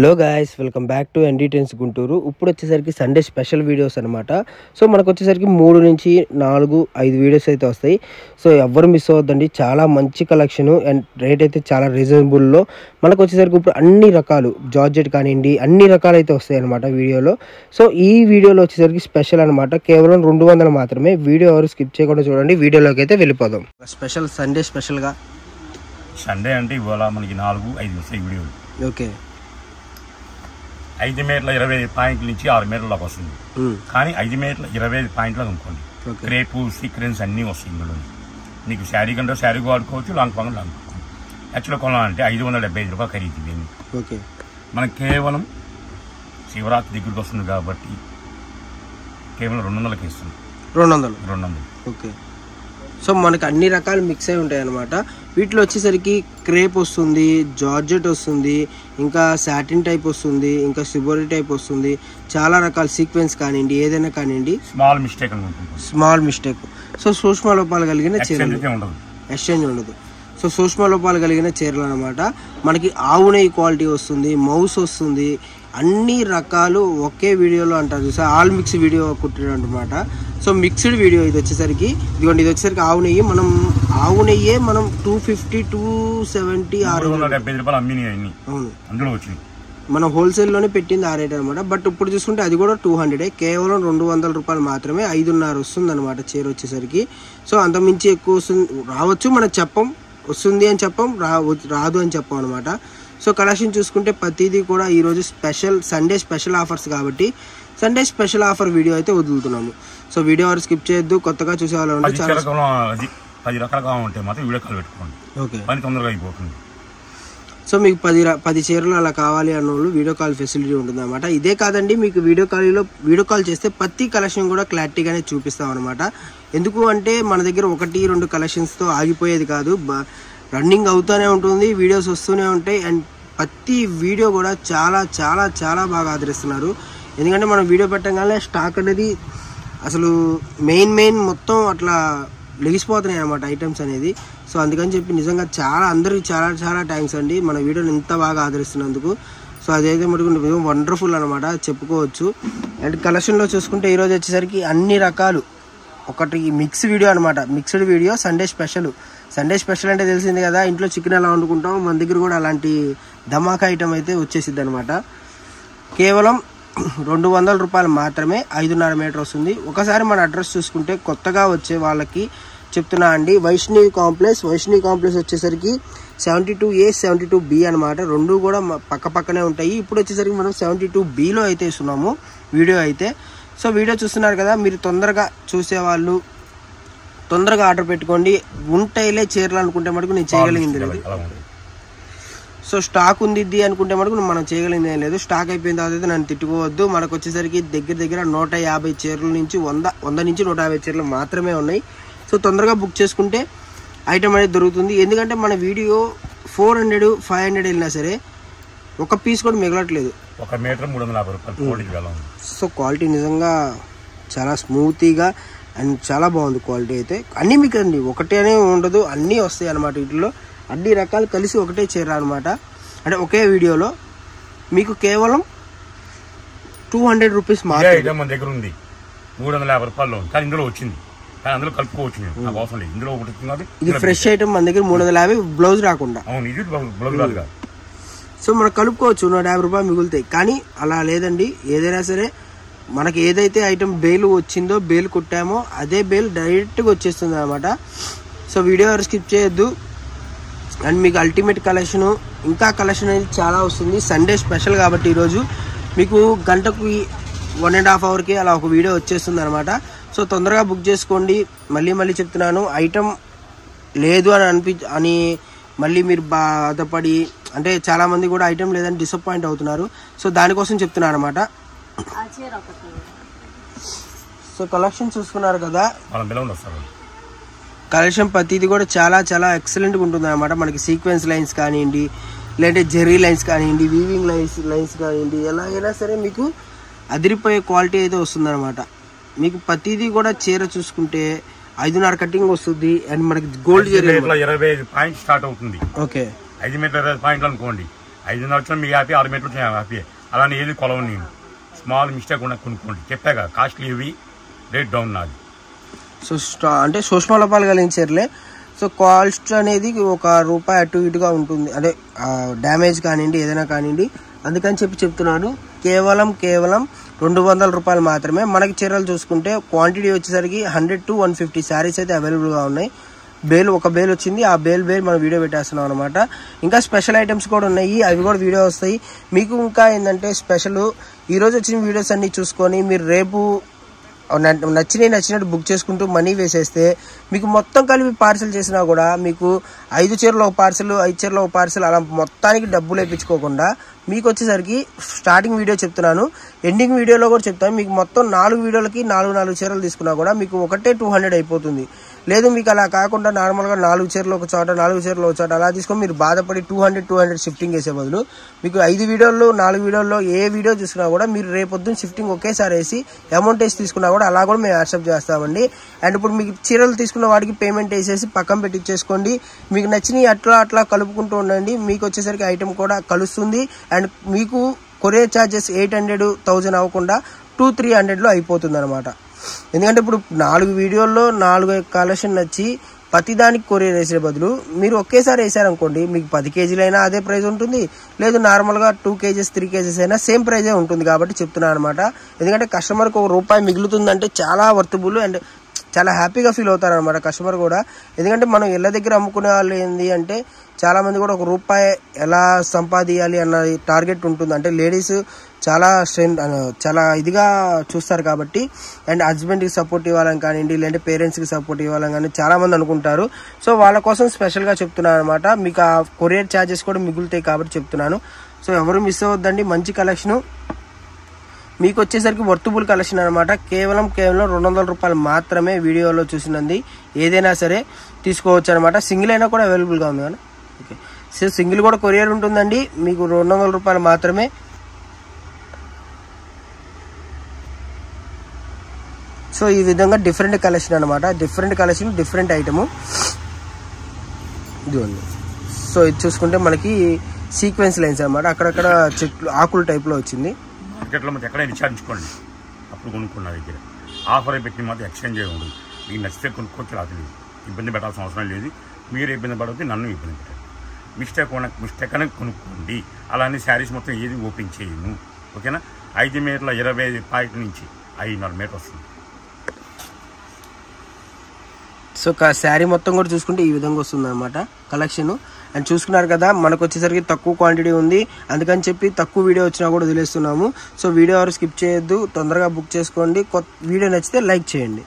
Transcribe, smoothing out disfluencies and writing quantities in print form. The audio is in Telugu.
Hello guys, welcome back to ND trends Guntur. ఇప్పుడు వచ్చేసరికి సండే స్పెషల్ వీడియోస్ అనమాట. సో మనకు వచ్చేసరికి 3 నుంచి 4, 5 వీడియోస్ అయితే వస్తాయి. సో ఎవ్వరు మిస్ అవ్వద్దండి. చాలా మంచి కలెక్షన్ అండ్ రేట్ అయితే చాలా రీజనబుల్లో మనకు వచ్చేసరికి ఇప్పుడు అన్ని రకాలు జార్జెట్ కానివ్వండి అన్ని రకాలు అయితే వస్తాయి అనమాట వీడియోలో. సో ఈ వీడియోలో వచ్చేసరికి స్పెషల్ అనమాట, కేవలం 200 మాత్రమే. వీడియో ఎవరు స్కిప్ చేయకుండా చూడండి. వీడియోలోకి అయితే వెళ్ళిపోదాం. స్పెషల్ సండే స్పెషల్గా సండే అంటే ఇవాళ మనకి 4-5 వస్తాయి వీడియోలు. ఓకే, 5 మీటర్ల 25 పాయింట్ల నుంచి 6 మీటర్లకు వస్తుంది. కానీ 5 మీటర్ల 25 పాయింట్లకు అనుకోండి, క్రేపు సీక్వెన్స్ అన్నీ వస్తాయి ఇందులో. నీకు శారీ కంటే శారీ వాడుకోవచ్చు, లాంగ్ పాంగ్ లాంగ్ వాడుకోవచ్చు. యాక్చువల్గా కొనాలంటే 575 రూపాయలు ఖరీదు ఇవన్నీ. ఓకే, మనకు కేవలం శివరాత్రి దగ్గరికి వస్తుంది కాబట్టి కేవలం 200కి ఇస్తుంది. 200. ఓకే, సో మనకి అన్ని రకాలు మిక్స్ అయి ఉంటాయి అనమాట. వీటిలో వచ్చేసరికి క్రేప్ వస్తుంది, జార్జెట్ వస్తుంది, ఇంకా సాటిన్ టైప్ వస్తుంది, ఇంకా సిబోరి టైప్ వస్తుంది. చాలా రకాల సీక్వెన్స్ కానివ్వండి, ఏదైనా కానివ్వండి, స్మాల్ మిస్టేక్. సో సూక్ష్మ లోపాలు కలిగిన చీరలు, ఎక్స్చేంజ్ ఉండదు. సో సూక్ష్మ లోపాలు కలిగిన చీరలు అనమాట. మనకి ఆవు నెయ్యి క్వాలిటీ వస్తుంది, మౌస్ వస్తుంది, అన్ని రకాలు ఒకే వీడియోలో అంటారు చూసా, ఆల్ మిక్స్ వీడియో కుట్టాడు అనమాట. సో మిక్స్డ్ వీడియో ఇది వచ్చేసరికి. ఇదిగోండి, ఇది వచ్చేసరికి ఆవు నెయ్యి. ఆవు నెయ్యే మనం 250, 270, 670 రూపాయలు అమ్మినాయి. అవును, అందులో వచ్చింది. మనం హోల్సేల్లోనే పెట్టింది ఆ రేట్ అనమాట. బట్ ఇప్పుడు చూసుకుంటే అది కూడా 200, కేవలం 200 రూపాయలు మాత్రమే. 5.5 వస్తుంది అనమాట చీర వచ్చేసరికి. సో అంతమించి ఎక్కువ వస్తుంది రావచ్చు, మనం చెప్పం, వస్తుంది అని చెప్పం, రాదు అని చెప్పం అనమాట. సో కలెక్షన్ చూసుకుంటే ప్రతిదీ కూడా ఈరోజు స్పెషల్ సండే స్పెషల్ ఆఫర్స్ కాబట్టి సండే స్పెషల్ ఆఫర్ వీడియో అయితే వదులుతున్నాము. సో వీడియో ఎవరు స్కిప్ చేయొద్దు. కొత్తగా చూసే వాళ్ళు ఉంటే 10 రకాలుగా ఉంటాయి మాత్రం వీడియో కాల్ పెట్టుకోండి. ఓకే, పని తొందరగా అయిపోతుంది. సో మీకు 10 చీరలు అలా కావాలి అన్న వాళ్ళు వీడియో కాల్ ఫెసిలిటీ ఉంటుంది అనమాట. ఇదే కాదండి, మీకు వీడియో కాల్ చేస్తే ప్రతి కలెక్షన్ కూడా క్లారిటీగానే చూపిస్తాం అనమాట. ఎందుకు అంటే మన దగ్గర 1-2 కలెక్షన్స్తో ఆగిపోయేది కాదు, రన్నింగ్ అవుతూనే ఉంటుంది, వీడియోస్ వస్తూనే ఉంటాయి. అండ్ ప్రతి వీడియో కూడా చాలా చాలా చాలా బాగా ఆదరిస్తున్నారు. ఎందుకంటే మనం వీడియో పెట్టగానే స్టాక్ అనేది అసలు మెయిన్ మొత్తం అట్లా లెగిసిపోతున్నాయి అనమాట ఐటమ్స్ అనేది. సో అందుకని చెప్పి నిజంగా అందరికి చాలా థ్యాంక్స్ అండి మన వీడియోని ఇంత బాగా ఆదరిస్తున్నందుకు. సో అదైతే మటుకు వండర్ఫుల్ అనమాట, చెప్పుకోవచ్చు. అండ్ కలెక్షన్లో చూసుకుంటే ఈరోజు వచ్చేసరికి అన్ని రకాలు ఒకటి మిక్స్ వీడియో అనమాట. మిక్స్డ్ వీడియో సండే స్పెషల్ అంటే తెలిసింది కదా, ఇంట్లో చికెన్ ఎలా వండుకుంటాం, మన దగ్గర కూడా అలాంటి ధమాకా ఐటమ్ అయితే వచ్చేసిద్ది అనమాట. కేవలం 200 రూపాయలు మాత్రమే, 5.5 మీటర్ వస్తుంది. ఒకసారి మన అడ్రస్ చూసుకుంటే కొత్తగా వచ్చే వాళ్ళకి చెప్తున్నా అండి, వైష్ణవి కాంప్లెక్స్ వచ్చేసరికి 72A 72B అనమాట. రెండు కూడా పక్కనే ఉంటాయి. ఇప్పుడు వచ్చేసరికి మనం 72Bలో అయితే ఇస్తున్నాము వీడియో అయితే. సో వీడియో చూస్తున్నారు కదా, మీరు తొందరగా చూసేవాళ్ళు తొందరగా ఆర్డర్ పెట్టుకోండి. ఉంటాయిలే చీరలు అనుకుంటే మటుకు నేను చేయగలిగింది లేదు. సో స్టాక్ ఉంది అనుకుంటే మటుకు మనం చేయగలిగింది ఏం లేదు. స్టాక్ అయిపోయిన తర్వాత నన్ను తిట్టుకోవద్దు. మనకు వచ్చేసరికి దగ్గర 150 చీరల నుంచి 100 నుంచి 150 చీరలు మాత్రమే ఉన్నాయి. సో తొందరగా బుక్ చేసుకుంటే ఐటమ్ అనేది దొరుకుతుంది. ఎందుకంటే మన వీడియో 400, 500 వెళ్ళినా సరే ఒక పీస్ కూడా మిగలట్లేదు. 1 మీటర్ 350 రూపాయలు. సో క్వాలిటీ నిజంగా చాలా స్మూతీగా అండ్ చాలా బాగుంది క్వాలిటీ అయితే. అన్నీ మీకు అండి ఒకటే అనే ఉండదు, అన్నీ వస్తాయి అనమాట. వీటిలో అన్ని రకాలు కలిసి ఒకటే చీర అనమాట. అంటే ఒకే వీడియోలో మీకు కేవలం 200 రూపీస్ మాత్రమే. మన దగ్గర ఉంది 350 రూపాయలు, కానీ ఇందులో వచ్చింది, కానీ అందులో కలుపుకోవచ్చు. నాకు అవసరం లేదు, ఇందులో ఒకటి వచ్చింది. ఇది ఫ్రెష్ ఐటమ్ మన దగ్గర 350, బ్లౌజ్ రాకుండా. అవును, ఇది బ్లౌజ్ రాదు కాదు. సో మనం కలుపుకోవచ్చు, 150 రూపాయలు మిగులుతాయి. కానీ అలా లేదండి, ఏదైనా సరే మనకి ఏదైతే ఐటమ్ బేలు వచ్చిందో, బేలు కుట్టామో అదే బేలు డైరెక్ట్గా వచ్చేస్తుంది అనమాట. సో వీడియో స్కిప్ చేయొద్దు. అండ్ మీకు అల్టిమేట్ కలెక్షన్, ఇంకా కలెక్షన్ అనేది చాలా వస్తుంది. సండే స్పెషల్ కాబట్టి ఈరోజు మీకు గంటకు 1.5 అవర్కి అలా ఒక వీడియో వచ్చేస్తుంది అనమాట. సో తొందరగా బుక్ చేసుకోండి. మళ్ళీ చెప్తున్నాను, ఐటమ్ లేదు అని మళ్ళీ మీరు బాధపడి, అంటే చాలామంది కూడా ఐటమ్ లేదని డిసప్పాయింట్ అవుతున్నారు. సో దానికోసం చెప్తున్నాను అనమాట. సో కలెక్షన్ చూసుకున్నారు కదా, కలెక్షన్ ప్రతిది కూడా చాలా చాలా ఎక్సలెంట్గా ఉంటుంది అనమాట. మనకి సీక్వెన్స్ లైన్స్ కానివ్వండి, లేదంటే జెర్రీ లైన్స్ కానివ్వండి, వీవింగ్ లైన్స్ కానివ్వండి, ఎలాగైనా సరే మీకు అదిరిపోయే క్వాలిటీ అయితే వస్తుందన్నమాట. మీకు ప్రతిదీ కూడా చీర చూసుకుంటే 5.5 కటింగ్ వస్తుంది. అండ్ మనకి గోల్డ్ 25 పాయింట్ స్టార్ట్ అవుతుంది. ఓకే, 5 మీటర్ 25 పాయింట్లు అనుకోండి, 5.5 వచ్చినా మీకు హ్యాపీ, 6 మీటర్లు వచ్చినా హ్యాపీ. అలానే ఏది కొలవను నేను. స్మాల్ మిస్టేక్ ఉన్న కొనుక్కోండి. చెప్పా కదా, కాస్ట్లీ ఇవి, రేట్ డౌన్ నాది. సో అంటే సూక్ష్మ లోపాలు కలిగిన చీరలే. సో కాస్ట్ అనేది ₹1 అటు ఇటుగా ఉంటుంది, అదే డ్యామేజ్ కానివ్వండి ఏదైనా కానివ్వండి. అందుకని చెప్తున్నాను, కేవలం ₹200 మాత్రమే. మనకి చీరలు చూసుకుంటే క్వాంటిటీ వచ్చేసరికి 100 to 150 శారీస్ అయితే అవైలబుల్గా ఉన్నాయి. ఒక బేల్ వచ్చింది, ఆ బేల్ మనం వీడియో పెట్టేస్తున్నాం అనమాట. ఇంకా స్పెషల్ ఐటమ్స్ కూడా ఉన్నాయి, అవి కూడా వీడియో వస్తాయి మీకు. ఇంకా ఏంటంటే స్పెషల్ ఈరోజు వచ్చిన వీడియోస్ అన్ని చూసుకొని మీరు రేపు నచ్చినట్టు బుక్ చేసుకుంటూ మనీ వేసేస్తే మీకు మొత్తం కలిపి పార్సల్ చేసినా కూడా మీకు 5 చీరలు ఒక పార్సల్, 5 చీరలు ఒక పార్సల్, అలా మొత్తానికి డబ్బులు వేయించుకోకుండా మీకు వచ్చేసరికి స్టార్టింగ్ వీడియో చెప్తున్నాను, ఎండింగ్ వీడియోలో కూడా చెప్తాను. మీకు మొత్తం 4 వీడియోలకి 4 చీరలు తీసుకున్నా కూడా మీకు ఒకటే 200 అయిపోతుంది. లేదు మీకు అలా కాకుండా నార్మల్గా 4 చీరలు ఒక చోట, 4 చీరలు ఒక చోట అలా తీసుకొని మీరు బాధపడి 200 షిఫ్టింగ్ వేసే బదులు మీకు 5 వీడియోల్లో 4 వీడియోల్లో ఏ వీడియో తీసుకున్నా కూడా మీరు రేపొద్దున షిఫ్టింగ్ ఒకేసారి వేసి అమౌంట్ వేసి తీసుకున్నా కూడా అలా కూడా మేము యాక్సెప్ట్ చేస్తామండి. అండ్ ఇప్పుడు మీకు చీరలు తీసుకున్న వాడికి పేమెంట్ వేసేసి పక్కన పెట్టించేసుకోండి. మీకు నచ్చినవి అట్లా కలుపుకుంటూ ఉండండి. మీకు వచ్చేసరికి ఐటమ్ కూడా కలుస్తుంది. అండ్ మీకు కొరియర్ ఛార్జెస్ 800, 1000 అవ్వకుండా 200-300లో అయిపోతుంది అనమాట. ఎందుకంటే ఇప్పుడు 4 వీడియోల్లో 4 కలెక్షన్ నచ్చి ప్రతిదానికి కొరియర్ వేసే బదులు మీరు ఒకేసారి వేసారనుకోండి, మీకు 10 కేజీలైనా అదే ప్రైస్ ఉంటుంది, లేదు నార్మల్గా 2 కేజీస్ 3 కేజీస్ అయినా సేమ్ ప్రైజే ఉంటుంది. కాబట్టి చెప్తున్నాను అనమాట. ఎందుకంటే కస్టమర్కి ₹1 మిగులుతుందంటే చాలా వర్తబుల్ అండ్ చాలా హ్యాపీగా ఫీల్ అవుతారనమాట కస్టమర్ కూడా. ఎందుకంటే మనం ఇళ్ళ దగ్గర అమ్ముకునే వాళ్ళు ఏంది అంటే చాలా మంది కూడా ₹1 ఎలా సంపాదించాలి అన్న టార్గెట్ ఉంటుంది. అంటే లేడీస్ చాలా ఇదిగా చూస్తారు కాబట్టి. అండ్ హస్బెండ్కి సపోర్ట్ ఇవ్వాలని కానివ్వండి, లేదంటే పేరెంట్స్కి సపోర్ట్ ఇవ్వాలని కానీ చాలా మంది అనుకుంటారు. సో వాళ్ళ కోసం స్పెషల్గా చెప్తున్నాను అనమాట. మీకు ఆ కొరియర్ ఛార్జెస్ కూడా మిగులుతాయి కాబట్టి చెప్తున్నాను. సో ఎవరు మిస్ అవ్వద్దండి, మంచి కలెక్షను మీకు వచ్చేసరికి వర్తబుల్ కలెక్షన్ అనమాట. కేవలం ₹200 మాత్రమే. వీడియోలో చూసినది ఏదైనా సరే తీసుకోవచ్చు అనమాట. సింగిల్ అయినా కూడా అవైలబుల్గా ఉంది కానీ ఓకే. సో సింగిల్ కూడా కొరియర్ ఉంటుందండి. మీకు ₹200 మాత్రమే. సో ఈ విధంగా డిఫరెంట్ కలెక్షన్ అనమాట. డిఫరెంట్ కలెక్షన్, డిఫరెంట్ ఐటము ఇదిగోండి. సో ఇది చూసుకుంటే మనకి సీక్వెన్స్ లైన్స్ అనమాట. అక్కడక్కడ చెట్లు ఆకుల టైప్లో వచ్చింది. మార్కెట్లో మాత్రం ఎక్కడైనా విచారించుకోండి, అప్పుడు కొనుక్కున్న దగ్గర ఆఫర్ పెట్టి మాత్రం ఎక్స్చేంజ్ చేయడం. మీకు నచ్చితే కొనుక్కోవచ్చు, రాదు ఇబ్బంది పెట్టాల్సిన అవసరం లేదు. మీరు ఇబ్బంది పడవద్దు, నన్ను ఇబ్బంది పెట్టండి. మిస్టేక్ అనేది కొనుక్కోండి. అలానే శారీస్ మొత్తం ఏది ఓపెన్ చేయను, ఓకేనా. 5 మీటర్ల 25 పాయింట్ నుంచి 5.5 మీటర్ వస్తుంది. సో శారీ మొత్తం కూడా చూసుకుంటే ఈ విధంగా వస్తుంది అనమాట కలెక్షన్. అండ్ చూసుకున్నారు కదా, మనకు వచ్చేసరికి తక్కువ క్వాంటిటీ ఉంది, అందుకని చెప్పి తక్కువ వీడియో వచ్చినా కూడా వదిలేస్తున్నాము. సో వీడియో ఎవరు స్కిప్ చేయొద్దు, తొందరగా బుక్ చేసుకోండి. వీడియో నచ్చితే లైక్ చేయండి.